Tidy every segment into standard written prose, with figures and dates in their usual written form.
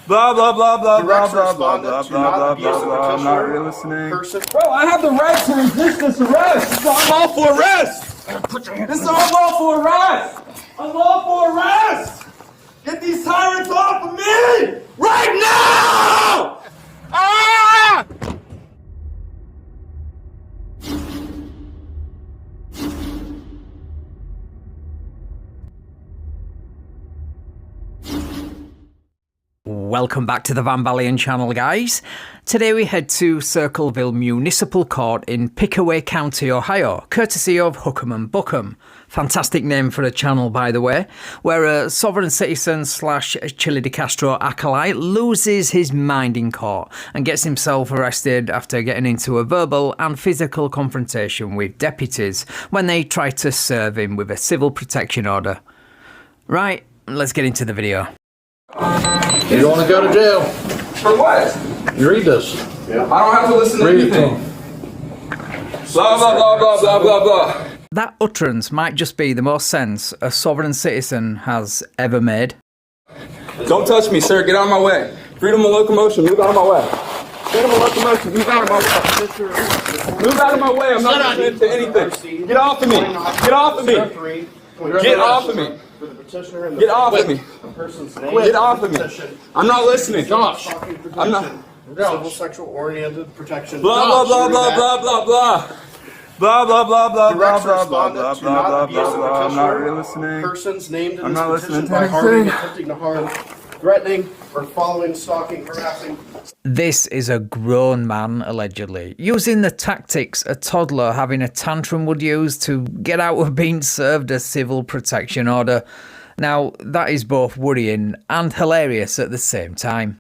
Blah, blah, blah, blah, blah, Directs blah, blah, respondent blah, to blah, not blah, abuse the blah, blah. I'm not petitioner, really listening. person. Bro, I have the right to resist this arrest. It's unlawful arrest. This is unlawful arrest. Unlawful arrest. Get these tyrants off of me right now! Ah! Welcome back to the Van Valiant channel, guys. Today we head to Circleville Municipal Court in Pickaway County, Ohio, courtesy of Hookham and Bookham. Fantastic name for a channel, by the way, where a sovereign citizen slash Chile de Castro acolyte loses his mind in court and gets himself arrested after getting into a verbal and physical confrontation with deputies when they try to serve him with a civil protection order. Right, let's get into the video. You don't want to go to jail. For what? You read this. Yeah. I don't have to listen to Read it to anything. him. Blah, blah, blah, blah, blah, blah, blah. That utterance might just be the most sense a sovereign citizen has ever made. Don't touch me, sir. Get out of my way. Freedom of locomotion. Move out of my way. Freedom of locomotion. Move out of my way. Move out of my way. I'm not listening to anything. Get off of me. Get off of me. Get off of me. Get off of me. Get off of me. I'm not listening. Josh. I'm not. Civil sexual oriented protection. Blah, blah, blah, blah, blah, blah, blah. Blah, blah, blah, blah, blah, Directs blah, blah, blah, respondent to blah, not blah, abuse blah, the blah. I'm not really petitioner, listening. persons named in I'm this not petition listening to by harming, anything. attempting to harm, threatening, or following, stalking, harassing. This is a grown man, allegedly, using the tactics a toddler having a tantrum would use to get out of being served a civil protection order. Now, that is both worrying and hilarious at the same time.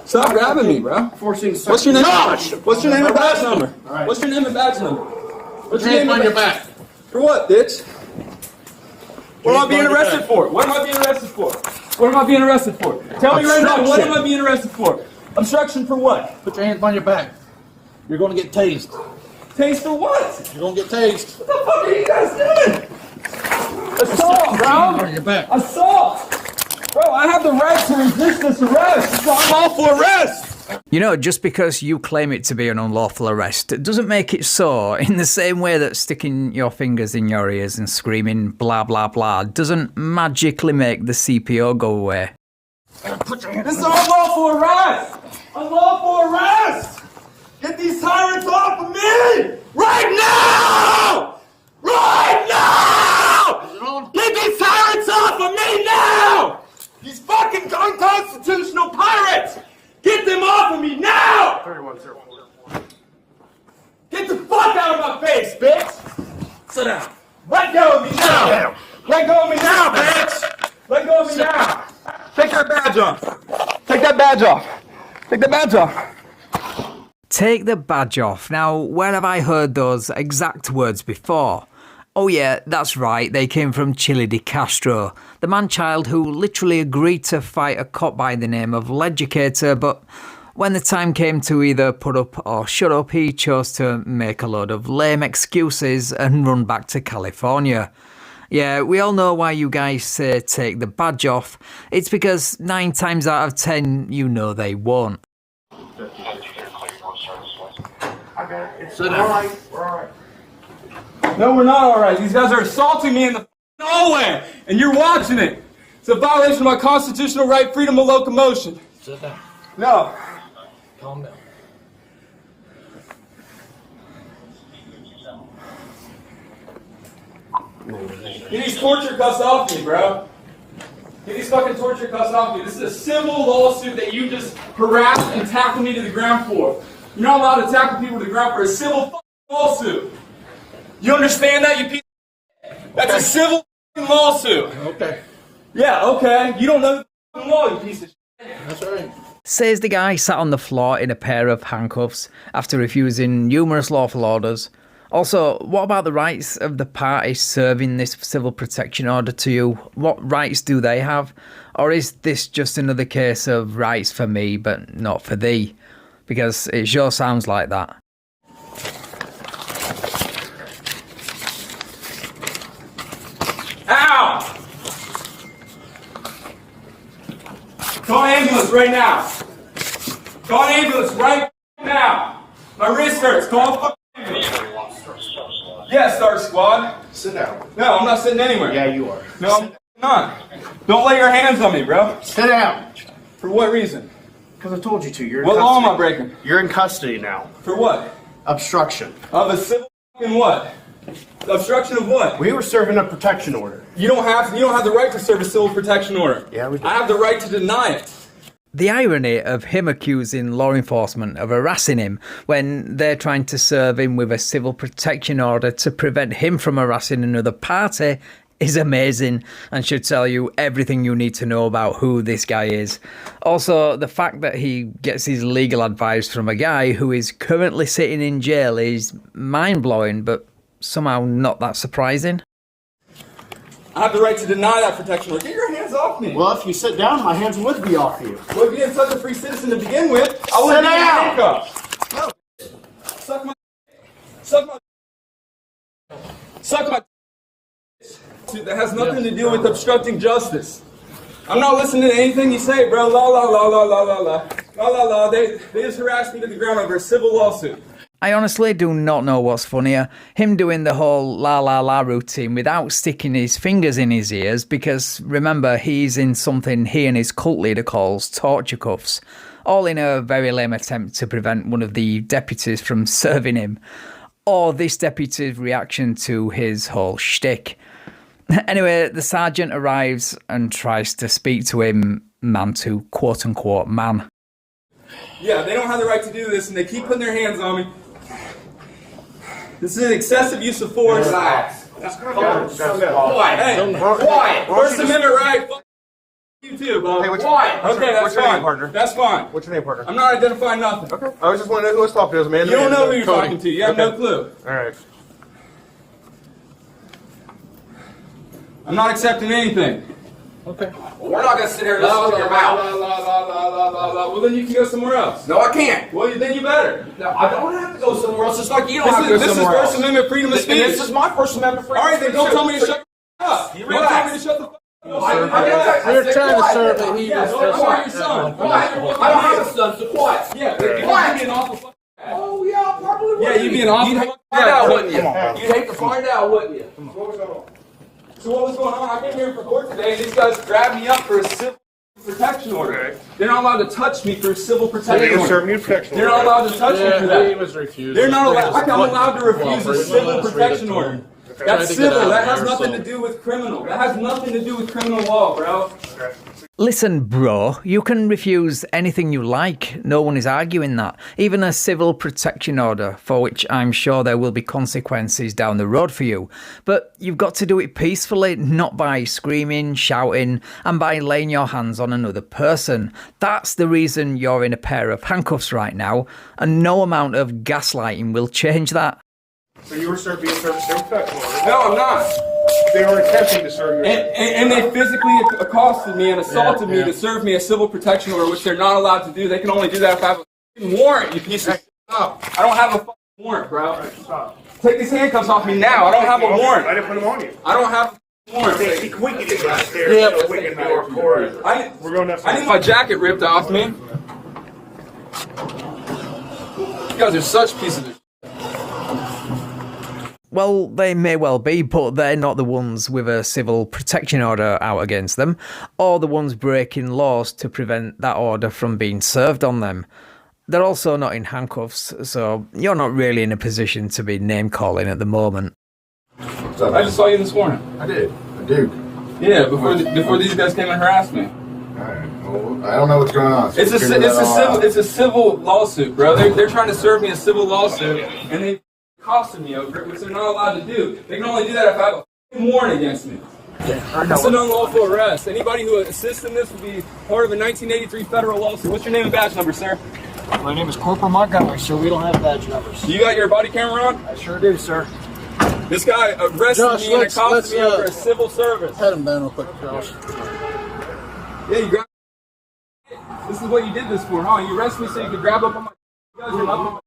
Stop grabbing me, bro. Forcing What's your name? Josh! What's your name and badge number? Alright. What's your name and badge number? What's your Hands name on and your badge? back. For what, bitch? What am I Hands being on your arrested back. for? What am I being arrested for? What am I being arrested for? Tell me right now, what am I being arrested for? Obstruction for what? Put your hands on your back. You're going to get tased. Taste for what? You're going to get tased. What the fuck are you guys doing? Assault, Hands on bro! your back. Assault! Bro, I have the right to resist this arrest. It's unlawful arrest! You know, just because you claim it to be an unlawful arrest, it doesn't make it so, in the same way that sticking your fingers in your ears and screaming blah blah blah doesn't magically make the CPO go away. This is unlawful arrest! Unlawful arrest! Get these tyrants off of me! Right now! Right now! Get these tyrants off of me now! These fucking unconstitutional pirates! Get them off of me now! 3104. Get the fuck out of my face, bitch! Sit down. Let go of me now! Let go of me now, bitch! Let go of me now! Take that badge off! Take that badge off! Take that badge off! Take the badge off. Now, where have I heard those exact words before? Oh yeah, that's right, they came from Chile de Castro, the man-child who literally agreed to fight a cop by the name of Legicator, but when the time came to either put up or shut up, he chose to make a load of lame excuses and run back to California. Yeah, we all know why you guys say take the badge off. It's because 9 times out of 10, you know they won't. Sit down. Alright, we're alright. No, we're not alright. These guys are assaulting me in the hallway, and you're watching it. It's a violation of my constitutional right, freedom of locomotion. Sit down. No. Calm down. Get these torture cuffs off me, bro. Get these fucking torture cuffs off me. This is a civil lawsuit that you just harassed and tackled me to the ground for. You're not allowed to tackle people to the ground for a civil fucking lawsuit. You understand that, you piece of shit? That's a civil fucking lawsuit. Okay. Yeah, okay. You don't know the fucking law, you piece of shit. That's all right. Says the guy sat on the floor in a pair of handcuffs after refusing numerous lawful orders. Also, what about the rights of the party serving this civil protection order to you? What rights do they have? Or is this just another case of rights for me but not for thee? Because it sure sounds like that. Ow! Call an ambulance right now. Call an ambulance right now. My wrist hurts. Call a fucking ambulance. Yes, Star Squad. Sit down. No, I'm not sitting anywhere. Yeah, you are. No, I'm not. Don't lay your hands on me, bro. Sit down. For what reason? Because I told you to. You're in What law am I custody. breaking? You're in custody now. For what? Obstruction. Of a civil fucking what? Obstruction of what? We were serving a protection order. You don't have the right to serve a civil protection order. Yeah, we do. I have the right to deny it. The irony of him accusing law enforcement of harassing him when they're trying to serve him with a civil protection order to prevent him from harassing another party is amazing and should tell you everything you need to know about who this guy is. Also, the fact that he gets his legal advice from a guy who is currently sitting in jail is mind-blowing, but somehow not that surprising. I have the right to deny that protection order. Get your hands off me. Well, if you sit down, my hands would be off you. Well, if you didn't such a free citizen to begin with, I wouldn't be in down. handcuffs. No. Suck my. Suck my. Suck my. That has nothing to do with obstructing justice. I'm not listening to anything you say, bro. La la la la la la la. La la la. They just harassed me to the ground over a civil lawsuit. I honestly do not know what's funnier, him doing the whole la la la routine without sticking his fingers in his ears, because remember, he's in something he and his cult leader calls torture cuffs, all in a very lame attempt to prevent one of the deputies from serving him, or this deputy's reaction to his whole shtick. Anyway, the sergeant arrives and tries to speak to him man to quote-unquote man. Yeah, they don't have the right to do this, and they keep putting their hands on me. This is an excessive use of force. Relax. Quiet. Hey, quiet. First Amendment right. Fuck you too, bud. Hey, quiet. Okay, that's What's your name, fine. partner? That's fine. What's your name, partner? I'm not identifying nothing. Okay. I was just wondering who I was talking to. It was Amanda. You don't know who you're Cody. talking to. You have no clue. All right. I'm not accepting anything. Okay. Well, we're not going to sit here and listen to your mouth. Well, then you can go somewhere else. No, I can't. Well, then you better. No, I don't have to go somewhere else. It's like you don't have to go This is somewhere else. First Amendment freedom of And speech. this is my First Amendment freedom All right, of then speech. don't tell me to shut the up. You Don't tell me to relax. shut the fuck up. We're trying to serve the heat. Yeah, don't tell me your son. Quiet. I don't have a son, so quiet. Yeah, you're being awful fucking bad. Oh, yeah, I probably would. Yeah, you being awful You'd hate to fucking find out, bad. wouldn't you? You'd hate to find out, wouldn't you? So what was going on? I came here for court today, and these guys grabbed me up for a civil protection order. They're not allowed to touch me for a civil protection order. serving you protection. They're not allowed to touch me for Yeah, he that. was refused. They're not allowed. I'm allowed to refuse a civil protection order. That's civil. That has nothing to do with criminal. That has nothing to do with criminal law, bro. Listen, bro, you can refuse anything you like. No one is arguing that. Even a civil protection order, for which I'm sure there will be consequences down the road for you. But you've got to do it peacefully, not by screaming, shouting, and by laying your hands on another person. That's the reason you're in a pair of handcuffs right now, and no amount of gaslighting will change that. So you were being served a civil protection order. No, I'm not. They were attempting to serve you. And they physically accosted me and assaulted me to serve me a civil protection order, which they're not allowed to do. They can only do that if I have a fucking warrant, you piece of shit. I don't have a fucking warrant, bro. Take these handcuffs off me now. I don't have a warrant. I didn't put them on you. I don't have a warrant. We can get right there. Yeah, so we can record. We're going I need my jacket ripped off me. You guys are such pieces of shit. Well, they may well be, but they're not the ones with a civil protection order out against them, or the ones breaking laws to prevent that order from being served on them. They're also not in handcuffs, so you're not really in a position to be name-calling at the moment. I just saw you this morning. I did. I do. Yeah, before these guys came and harassed me. Alright, well, I don't know what's going on. So It's a civil lawsuit, bro. They're trying to serve me a civil lawsuit, and they accosted me over it, which they're not allowed to do. They can only do that if I have a fucking warrant against me. It's an unlawful arrest. Anybody who assists in this will be part of a 1983 federal lawsuit. What's your name and badge number, sir? My name is Corporal Montgomery, sir. We don't have badge numbers. You got your body camera on? I sure do, sir. This guy arrested Josh, me and let's- accosted me let's, over a civil service. Head him down real quick, Josh. Yeah, you grabbed. This is what you did this for, huh? You arrested me so you could grab up on my. You guys are up on my.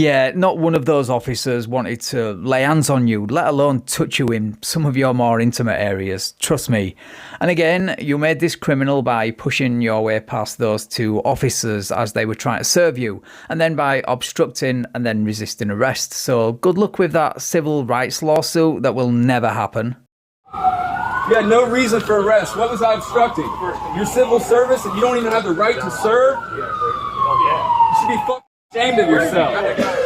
Yeah, not one of those officers wanted to lay hands on you, let alone touch you in some of your more intimate areas, trust me. And again, you made this criminal by pushing your way past those two officers as they were trying to serve you, and then by obstructing and then resisting arrest. So good luck with that civil rights lawsuit. That will never happen. You had no reason for arrest. What was I obstructing? Your civil service and you don't even have the right to serve? You should be fucking ashamed of yourself.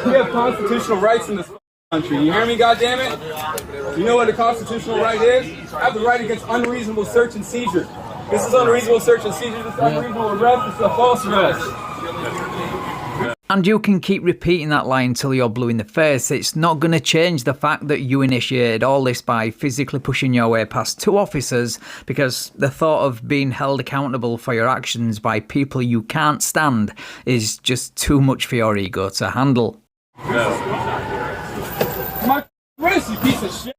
We have constitutional rights in this country. You hear me, goddammit? You know what a constitutional right is? I have the right against unreasonable search and seizure. This is unreasonable search and seizure. This is unreasonable arrest. This is a false arrest. And you can keep repeating that line until you're blue in the face. It's not going to change the fact that you initiated all this by physically pushing your way past two officers, because the thought of being held accountable for your actions by people you can't stand is just too much for your ego to handle. My wrist, you piece of shit.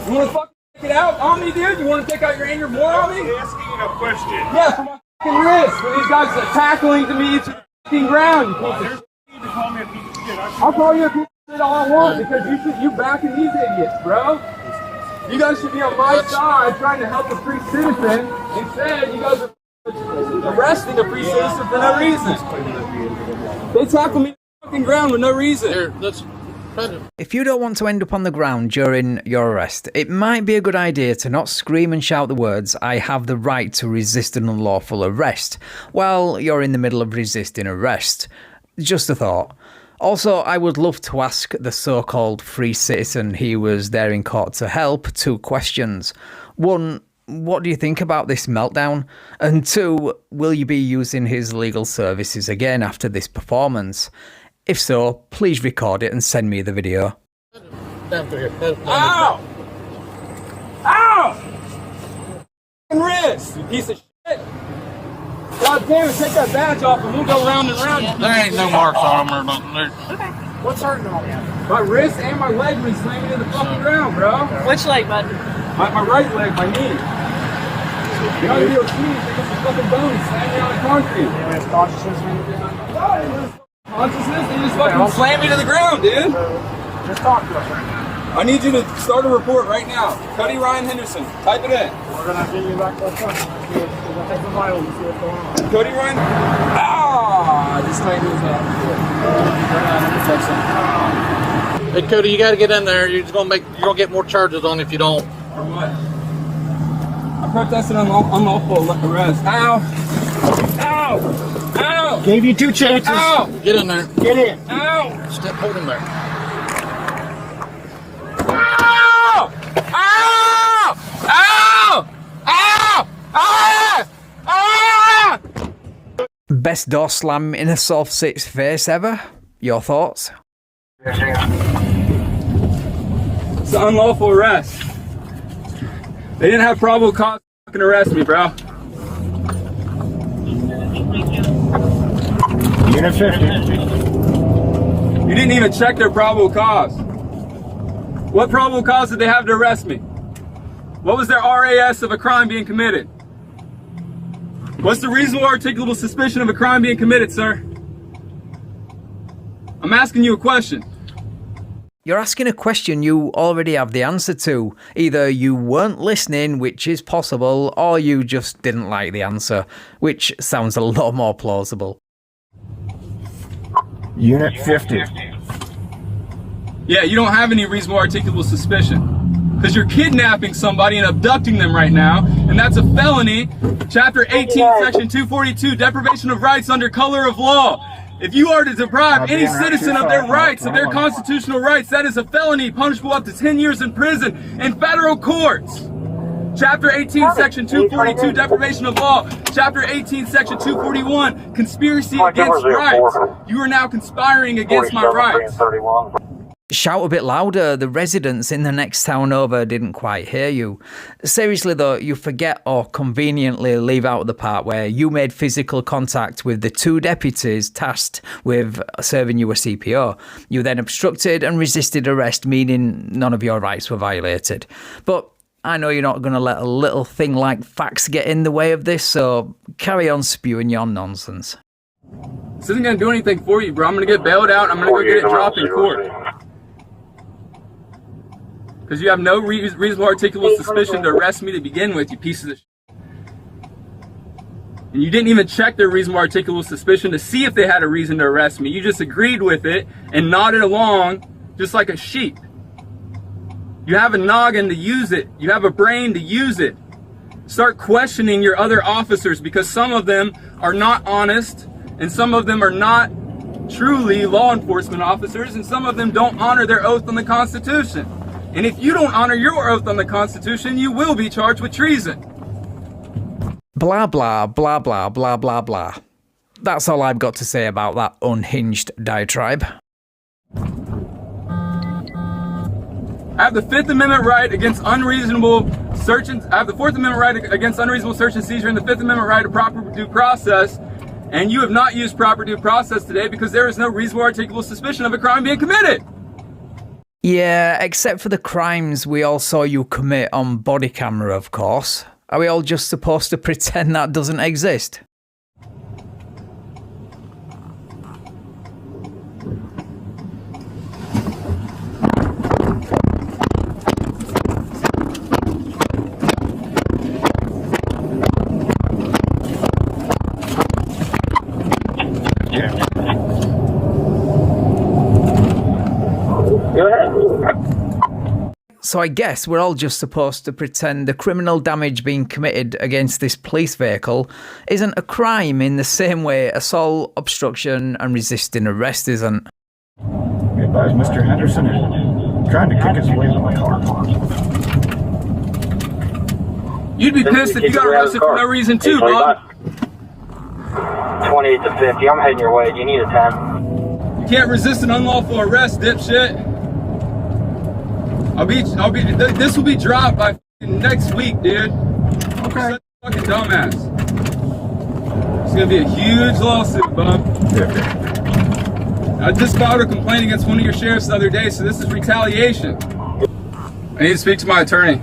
You want to fucking take it out on me, dude? You want to take out your anger more on me? I'm asking you a question. Yeah, for my fucking wrist. For these guys are tackling to me to the fucking ground. You piece of shit. You need to call me a piece of shit. I'll call you a piece of shit all I want because you backing these idiots, bro. You guys should be on my side trying to help a free citizen. Instead, you guys are arresting a free citizen for no reason. They tackle me to the fucking ground with no reason. Here, let's. If you don't want to end up on the ground during your arrest, it might be a good idea to not scream and shout the words, "I have the right to resist an unlawful arrest," while you're in the middle of resisting arrest. Just a thought. Also, I would love to ask the so-called free citizen he was there in court to help 2 questions. 1, what do you think about this meltdown? And 2, will you be using his legal services again after this performance? If so, please record it and send me the video. Ow! Ow! Wrist, you piece of shit. God damn it, take that badge off and we'll go round and round. There ain't no marks on them or nothing. What's hurting on you? My wrist and my leg when he slammed me to the fucking ground, bro. Which leg, bud? My right leg, my knee. You know, you'll see me pick up the fucking bone and slam me on the concrete. Yeah, it's consciousness when you're doing Consciousness, they just fucking slam me to the ground, dude. Just talk to us right now. I need you to start a report right now. Cody R Henderson, type it in. We're gonna get you back to the front. We're gonna take the vital and see what's going on. Cody Ryan. Ah! I just tightened his up. Hey Cody, you got to get in there. You're gonna get more charges on if you don't. For what? I protested unlawful arrest. Ow! Ow! Ow! Gave you 2 chances. Ow! Get in there. Get in. Ow! Step, hold him there. Ow! Ow! Ow! Ow! Ah! Ah! Best door slam in a soft six face ever? Your thoughts? It's an unlawful arrest. They didn't have probable cause to fucking arrest me, bro. Unit 50. You didn't even check their probable cause. What probable cause did they have to arrest me? What was their RAS of a crime being committed? What's the reasonable articulable suspicion of a crime being committed, sir? I'm asking you a question. You're asking a question you already have the answer to. Either you weren't listening, which is possible, or you just didn't like the answer, which sounds a lot more plausible. Unit 50. Yeah, you don't have any reasonable articulable suspicion. Because you're kidnapping somebody and abducting them right now, and that's a felony. Chapter 18, Section 242, deprivation of rights under color of law. If you are to deprive any citizen of their rights, of their constitutional rights, that is a felony punishable up to 10 years in prison in federal courts. Chapter 18, Section 242, deprivation of law. Chapter 18, Section 241, conspiracy against rights. You are now conspiring against my rights. Shout a bit louder, the residents in the next town over didn't quite hear you. Seriously though, you forget or conveniently leave out the part where you made physical contact with the 2 deputies tasked with serving you a CPO. You then obstructed and resisted arrest, meaning none of your rights were violated. But I know you're not going to let a little thing like facts get in the way of this, so carry on spewing your nonsense. This isn't gonna do anything for you, bro. I'm gonna get bailed out. I'm gonna go get it dropped in court. Because you have no reasonable articulable suspicion to arrest me to begin with, you pieces of shit. And you didn't even check their reasonable articulable suspicion to see if they had a reason to arrest me. You just agreed with it and nodded along just like a sheep. You have a noggin to use it. You have a brain to use it. Start questioning your other officers, because some of them are not honest and some of them are not truly law enforcement officers, and some of them don't honor their oath on the Constitution. And if you don't honor your oath on the Constitution, you will be charged with treason. Blah, blah, blah, blah, blah, blah, blah. That's all I've got to say about that unhinged diatribe. I have the Fifth Amendment right against unreasonable search and I have the Fourth Amendment right against unreasonable search and seizure, and the Fifth Amendment right to proper due process. And you have not used proper due process today because there is no reasonable articulable suspicion of a crime being committed. Yeah, except for the crimes we all saw you commit on body camera, of course. Are we all just supposed to pretend that doesn't exist? So I guess we're all just supposed to pretend the criminal damage being committed against this police vehicle isn't a crime in the same way assault, obstruction and resisting arrest isn't. We advise Mr. Henderson is trying to kick his way into my car. You'd be pissed if you got arrested for no reason too, bud. 28 to 50, I'm heading your way. Do you need a 10? You can't resist an unlawful arrest, dipshit. This will be dropped by next week, dude. Okay. Such a fucking dumbass. It's gonna be a huge lawsuit, bub. I just filed a complaint against one of your sheriffs the other day, so this is retaliation. I need to speak to my attorney.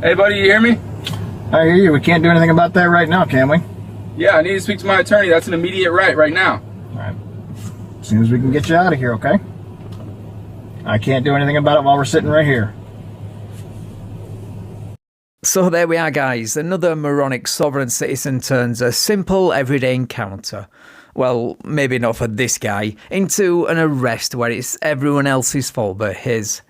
Hey, buddy, you hear me? I hear you. We can't do anything about that right now, can we? Yeah, I need to speak to my attorney. That's an immediate right now. All right. As soon as we can get you out of here, okay? I can't do anything about it while we're sitting right here. So there we are, guys. Another moronic sovereign citizen turns a simple everyday encounter, well, maybe not for this guy, into an arrest where it's everyone else's fault but his.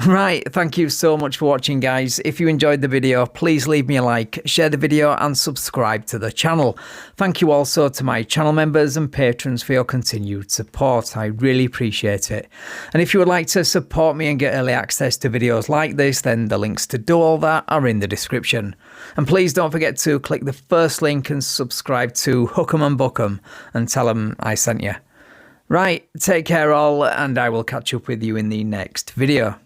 Right, thank you so much for watching, guys. If you enjoyed the video, please leave me a like, share the video and subscribe to the channel. Thank you also to my channel members and patrons for your continued support. I really appreciate it. And if you would like to support me and get early access to videos like this, then the links to do all that are in the description. And please don't forget to click the first link and subscribe to Hook 'em and Book 'em and tell them I sent you. Right, take care all, and I will catch up with you in the next video.